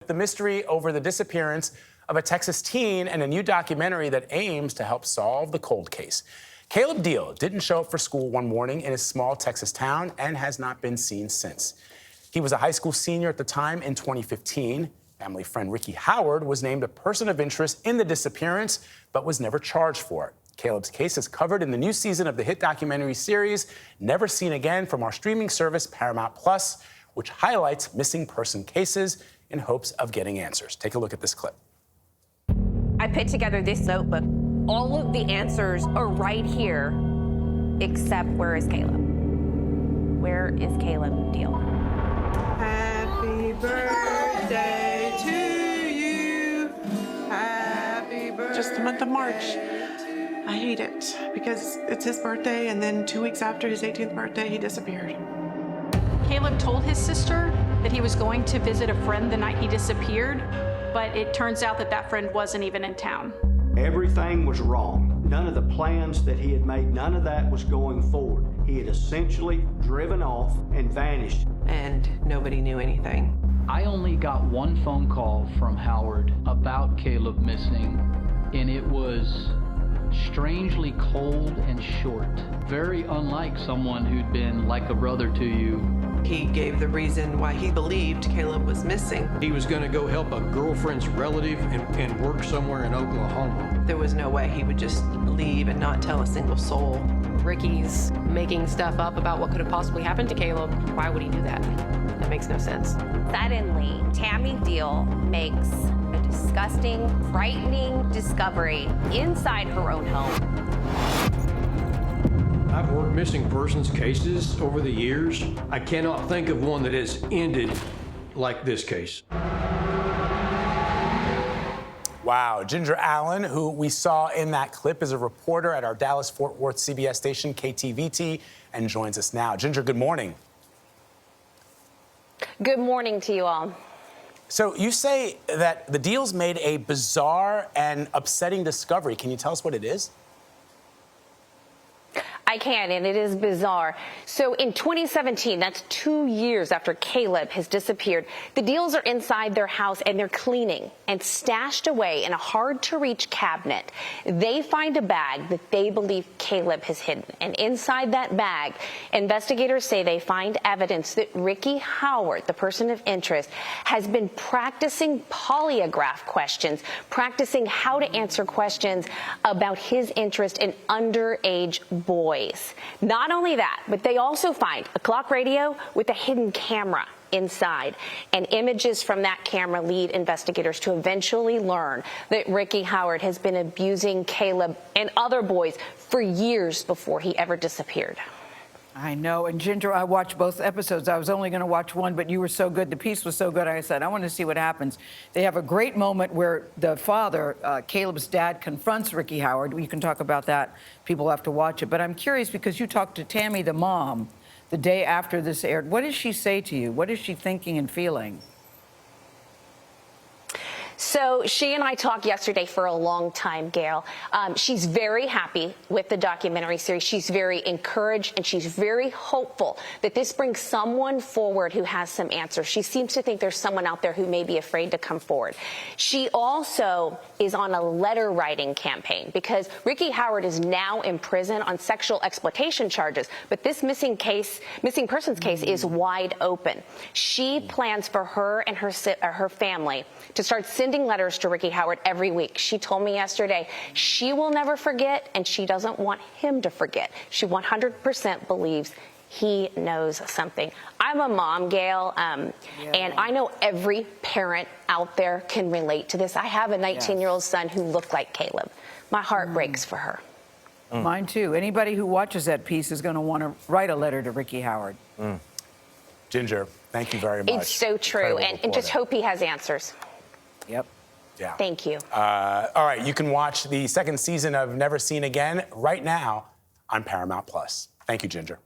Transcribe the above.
the mystery over the disappearance of a Texas teen and a new documentary that aims to help solve the cold case. Caleb Diehl didn't show up for school one morning in his small Texas town and has not been seen since. He was a high school senior at the time in 2015. Family friend Ricky Howard was named a person of interest in the disappearance, but was never charged for it. Caleb's case is covered in the new season of the hit documentary series Never Seen Again from our streaming service Paramount Plus, which highlights missing person cases in hopes of getting answers. Take a look at this clip. I put together this notebook. All of the answers are right here, except where is Caleb? Where is Caleb Diehl? Happy birthday to you. Happy birthday. Just the month of March. I hate it because it's his birthday, and then 2 weeks after his 18th birthday, he disappeared. Caleb told his sister that he was going to visit a friend the night he disappeared, but it turns out that that friend wasn't even in town. Everything was wrong. None of the plans that he had made, none of that was going forward. He had essentially driven off and vanished. And nobody knew anything. I only got one phone call from Howard about Caleb missing, and it was strangely cold and short. Very unlike someone who'd been like a brother to you. He gave the reason why he believed Caleb was missing. He was going to go help a girlfriend's relative and work somewhere in Oklahoma. There was no way he would just leave and not tell a single soul. Ricky's making stuff up about what could have possibly happened to Caleb. Why would he do that? That makes no sense. Suddenly, Tammy Diehl makes a disgusting, frightening discovery inside her own home. I've worked missing persons cases over the years. I cannot think of one that has ended like this case. Wow. Ginger Allen, who we saw in that clip, is a reporter at our Dallas-Fort Worth CBS station, KTVT, and joins us now. Ginger, good morning. Good morning to you all. So you say that the Diehls made a bizarre and upsetting discovery. Can you tell us what it is? I can, and it is bizarre. So in 2017, that's 2 years after Caleb has disappeared, the Diehls are inside their house and they're cleaning, and stashed away in a hard-to-reach cabinet, they find a bag that they believe Caleb has hidden. And inside that bag, investigators say they find evidence that Ricky Howard, the person of interest, has been practicing polygraph questions, practicing how to answer questions about his interest in underage boys. Not only that, but they also find a clock radio with a hidden camera inside, and images from that camera lead investigators to eventually learn that Ricky Howard has been abusing Caleb and other boys for years before he ever disappeared. I know. And Ginger, I watched both episodes. I was only going to watch one, but you were so good. The piece was so good. I said, I want to see what happens. They have a great moment where the father, Caleb's dad, confronts Ricky Howard. You can talk about that. People have to watch it. But I'm curious because you talked to Tammy, the mom, the day after this aired. What does she say to you? What is she thinking and feeling? So she and I talked yesterday for a long time, Gayle. She's very happy with the documentary series. She's very encouraged and she's very hopeful that this brings someone forward who has some answers. She seems to think there's someone out there who may be afraid to come forward. She also is on a letter writing campaign because Ricky Howard is now in prison on sexual exploitation charges, but this missing persons case is wide open. She plans for her and her family to start sending letters to Ricky Howard every week. She told me yesterday she will never forget, and she doesn't want him to forget. She 100% believes he knows something. I'm a mom, Gayle, and I know every parent out there can relate to this. I have a 19-year-old son who looked like Caleb. My heart breaks for her. Mine too. Anybody who watches that piece is going to want to write a letter to Ricky Howard. Ginger, thank you very much. It's so true, and just hope he has answers. Yep. Yeah. Thank you. All right, you can watch the second season of Never Seen Again right now on Paramount Plus. Thank you, Ginger.